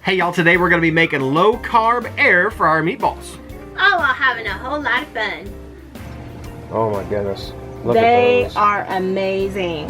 Hey y'all, today we're going to be making low-carb air fryer meatballs. Oh, while having a whole lot of fun. Oh my goodness. Look They at those. are amazing.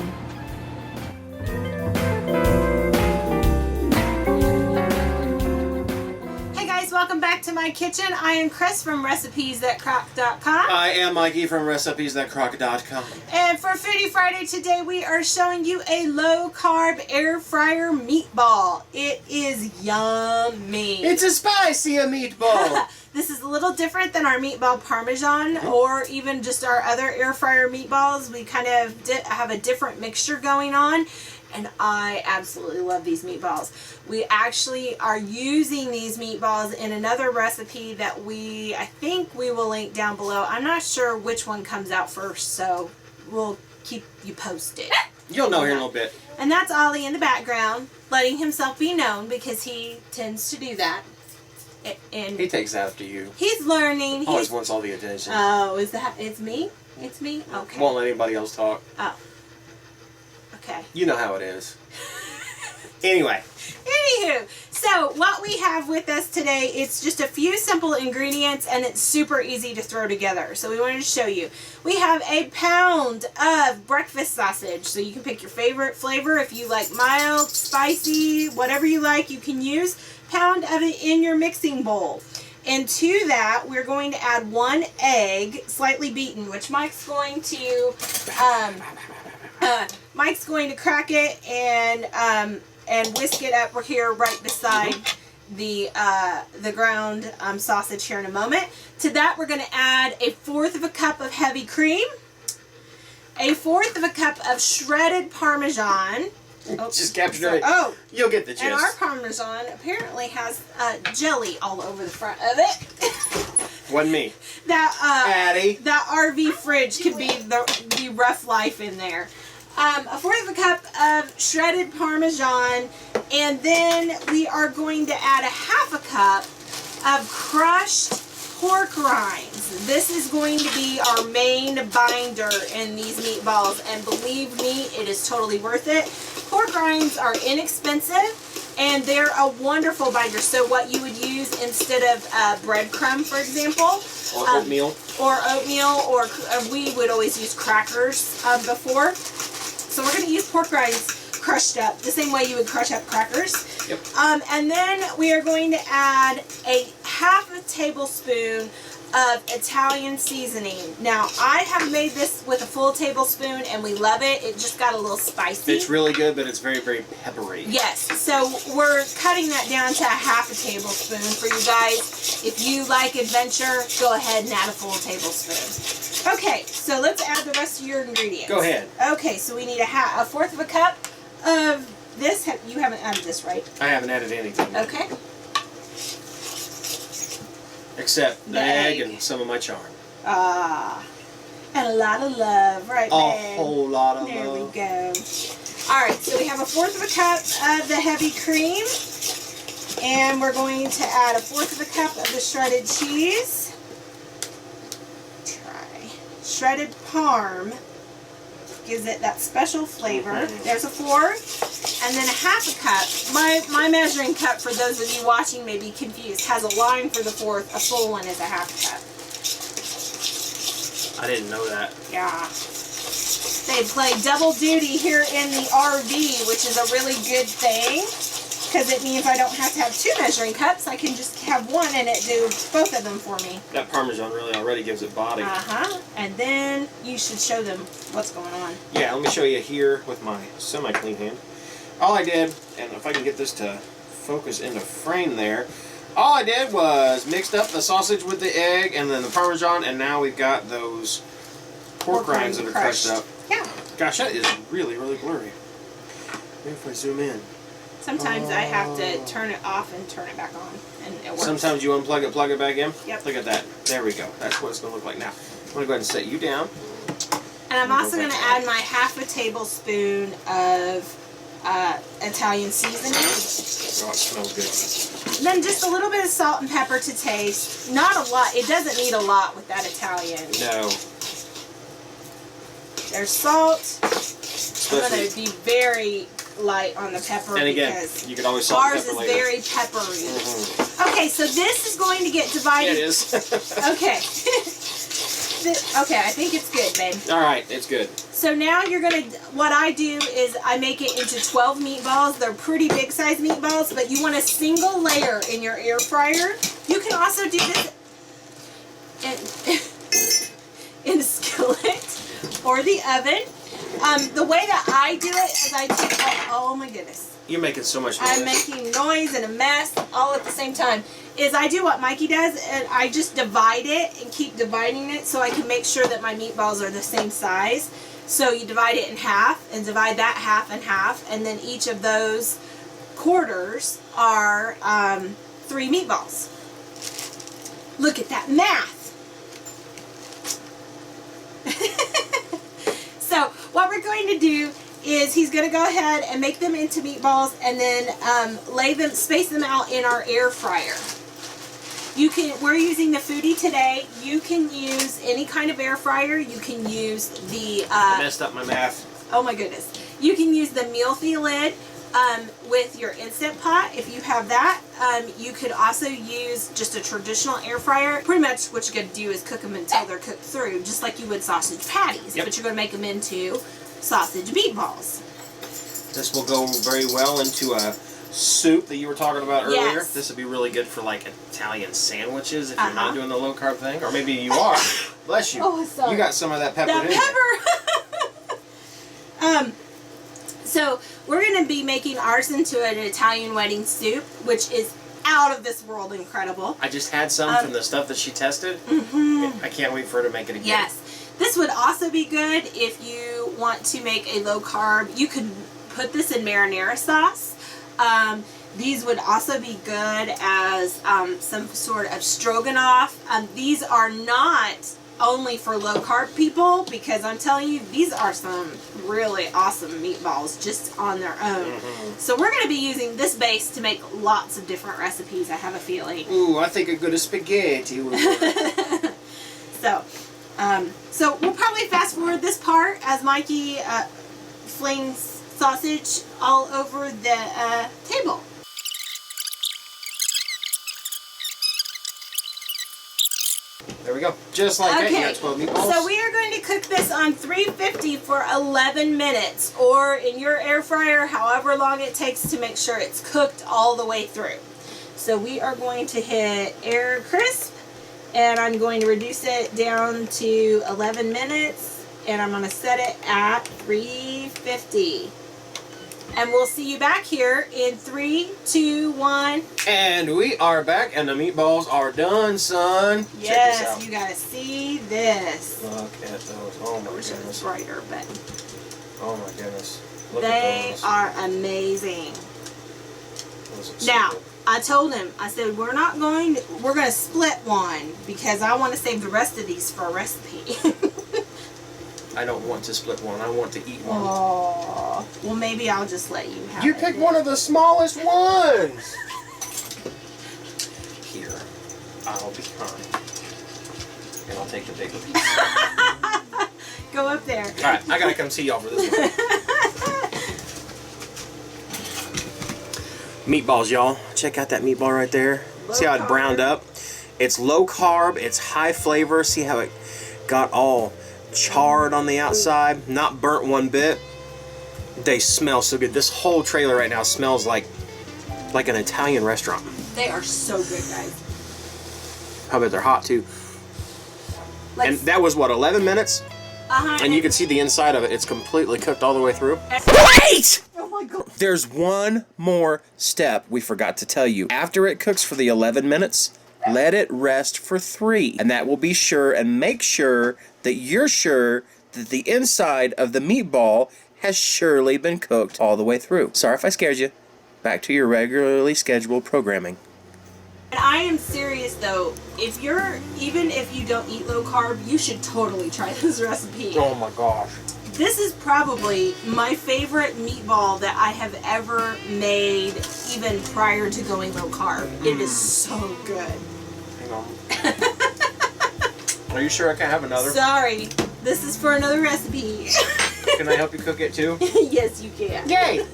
Hey guys, welcome back to my kitchen. I am Cris from ReaderRecipes.crock.com. I am Mikey from ReaderRecipes.crock.com. And for Foodie Friday today, we are showing you a low-carb air fryer meatball. It is yummy. It's a spicy meatball. This is a little different than our meatball parmesan or even just our other air fryer meatballs. We kind of have a different mixture going on, and I absolutely love these meatballs. We actually are using these meatballs in another recipe that I think we will link down below. I'm not sure which one comes out first, so we'll keep you posted. You'll know here in a little bit. And that's Ollie in the background, letting himself be known because he tends to do that. And He takes after you. he's learning. Always wants all the attention. Oh, is that? It's me? It's me? Okay. Won't let anybody else talk. Oh. Okay. You know how it is. Anyway. Anywho, so what we have with us today, it's just a few simple ingredients and it's super easy to throw together. So we wanted to show you. We have a pound of breakfast sausage. So you can pick your favorite flavor. If you like mild, spicy, whatever you like, you can use. Pound of it in your mixing bowl. And to that, we're going to add 1 egg, slightly beaten, which Mike's going to crack it and whisk it up here right beside the ground sausage here in a moment. To that, we're going to add 1/4 cup of heavy cream, 1/4 cup of shredded Parmesan. Oh, just captured it. Oh, you'll get the gist. and our Parmesan apparently has jelly all over the front of it. Wasn't me. That RV fridge could be the rough life in there. 1/4 cup of shredded Parmesan, and then we are going to add 1/2 cup of crushed pork rinds. This is going to be our main binder in these meatballs, and believe me, it is totally worth it. Pork rinds are inexpensive, and they're a wonderful binder. So what you would use instead of breadcrumb, for example, Or oatmeal. Or we would always use crackers before. So we're going to use pork rinds crushed up the same way you would crush up crackers. Yep. And then we are going to add 1/2 tablespoon of Italian seasoning. Now, I have made this with a full tablespoon, and we love it. It just got a little spicy. It's really good, but it's very, very peppery. Yes, so we're cutting that down to 1/2 tablespoon for you guys. If you like adventure, go ahead and add a full tablespoon. Okay, so let's add the rest of your ingredients. Go ahead. Okay, so we need 1/4 cup of this. You haven't added this, right? I haven't added anything. Okay. Except the egg and some of my charm. And a lot of love, right, A babe? whole lot of There love. we go. Alright, so we have 1/4 cup of the heavy cream. And we're going to add 1/4 cup of the shredded cheese. Shredded parm gives it that special flavor. There's 1/4. And then 1/2 cup. My measuring cup, for those of you watching may be confused, has a line for the 1/4. A full one is 1/2 cup. I didn't know that. Yeah. They play double duty here in the RV, which is a really good thing, because it means I don't have to have 2 measuring cups. I can just have 1 and it do both of them for me. That Parmesan really already gives it body. And then you should show them what's going on. Yeah, let me show you here with my semi-clean hand. All I did, and if I can get this to focus into frame there, all I did was mixed up the sausage with the egg and then the Parmesan, and now we've got those pork rinds that are crushed up. Yeah. Gosh, that is really, really blurry. Maybe if I zoom in. Sometimes I have to turn it off and turn it back on, and it works. Sometimes you unplug it, plug it back in. Yep. Look at that. There we go. That's what it's going to look like now. I'm going to go ahead and set you down. And I'm also going to add my 1/2 tablespoon of Italian seasoning. Oh, it smells good. And then just a little bit of salt and pepper to taste. Not a lot. It doesn't need a lot with that Italian. No. There's salt. I'm Especially going to be very light on the pepper. And again, because you can always salt ours pepper is later. very peppery. Okay, so this is going to get divided. It is. Okay. Okay, I think it's good, babe. All right, it's good. So now you're going to, what I do is I make it into 12 meatballs. They're pretty big size meatballs, but you want a single layer in your air fryer. You can also do this in a skillet or the oven. The way that I do it is I take, oh my goodness. You're making so much noise. I'm making noise and a mess all at the same time. Is I do what Mikey does, and I just divide it and keep dividing it so I can make sure that my meatballs are the same size. So you divide it in half and divide that half in half, and then each of those quarters are 3 meatballs. Look at that math. So what we're going to do is he's going to go ahead and make them into meatballs and then space them out in our air fryer. We're using the Foodie today. You can use any kind of air fryer. You can use the... I messed up my math. Oh my goodness. You can use the Mealthy lid with your Instant Pot if you have that. You could also use just a traditional air fryer. Pretty much what you're going to do is cook them until they're cooked through, just like you would sausage patties. Yep. But you're going to make them into sausage meatballs. This will go very well into a soup that you were talking about earlier. Yes. This would be really good for like Italian sandwiches if you're not doing the low carb thing, or maybe you are. Bless you. Oh, sorry. You got some of that pepper. So we're going to be making ours into an Italian wedding soup, which is out of this world incredible. I just had some from the stuff that she tested. I can't wait for her to make it again. Yes. This would also be good if you want to make a low carb. You could put this in marinara sauce. These would also be good as some sort of stroganoff. These are not only for low carb people, because I'm telling you, these are some really awesome meatballs just on their own. So we're going to be using this base to make lots of different recipes, I have a feeling. Ooh, I think a good spaghetti would work. So we'll probably fast forward this part as Mikey flings sausage all over the table. There we go. Just like that, you got 12 meatballs. So we are going to cook this on 350 for 11 minutes, or in your air fryer, however long it takes to make sure it's cooked all the way through. So we are going to hit air crisp, and I'm going to reduce it down to 11 minutes, and I'm going to set it at 350. And we'll see you back here in 3, 2, 1. And we are back, and the meatballs are done, son. Yes, check this out. you gotta see this. Look at those. Oh my I wish it was goodness. brighter, but Oh my goodness. Look they at those. are amazing. Those look so Now, good. I told him, I said, we're going to split one because I want to save the rest of these for a recipe. I don't want to split one. I want to eat one. Oh, well, maybe I'll just let you have You it. picked one of the smallest ones. Here, I'll be kind, and I'll take the bigger piece. Go up there. All right, I gotta come see y'all for this one. Meatballs, y'all. Check out that meatball right there. See how it browned up? It's low carb. It's high flavor. See how it got all charred on the outside, not burnt one bit. They smell so good. This whole trailer right now smells like an Italian restaurant. They are so good, guys. How about they're hot too? And that was what, 11 minutes? And you can see the inside of it. It's completely cooked all the way through. Wait! Oh my God. There's one more step we forgot to tell you. After it cooks for the 11 minutes, let it rest for 3. And that will be sure and make sure that you're sure that the inside of the meatball has surely been cooked all the way through. Sorry if I scared you. Back to your regularly scheduled programming. And I am serious though, even if you don't eat low carb, you should totally try this recipe. Oh my gosh. This is probably my favorite meatball that I have ever made, even prior to going low carb. It is so good. Hang on. Are you sure I can have another? Sorry, this is for another recipe. Because Can I help you cook it too? Yes, you can. Yay!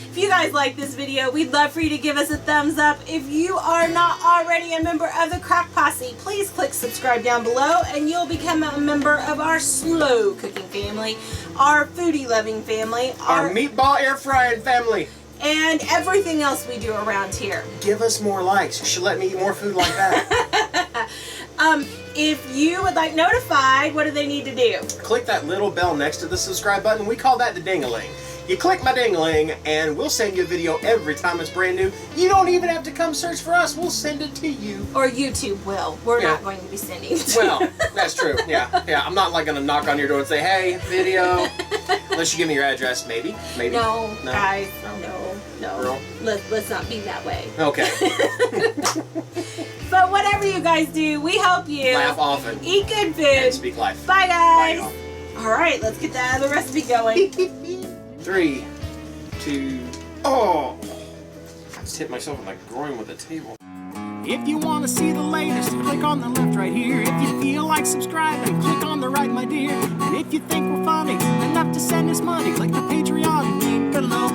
If you guys like this video, we'd love for you to give us a thumbs up. If you are not already a member of the Crock Posse, please click subscribe down below and you'll become a member of our slow cooking family, our foodie loving family, Our meatball air frying family. and everything else we do around here. Give us more likes. You should let me eat more food like that. If you would like notified, what do they need to do? Click that little bell next to the subscribe button. We call that the ding-a-ling. You click my ding-a-ling and we'll send you a video every time it's brand new. You don't even have to come search for us. We'll send it to you. Or YouTube will. We're not going to be sending it to Well, that's true. Yeah. I'm not like going to knock on your door and say, hey, video. Unless you give me your address, maybe. No, guys, no. Girl? Let's not be that way. Okay. But whatever you guys do, we help you. Laugh often. Eat good food. And speak life. Bye, guys. Bye, All right, let's get that other recipe going. 3, 2, oh! I just hit myself in my groin with a table. If you want to see the latest, click on the left right here. If you feel like subscribing, click on the right, my dear. And if you think we're funny enough to send us money, click the Patreon link below.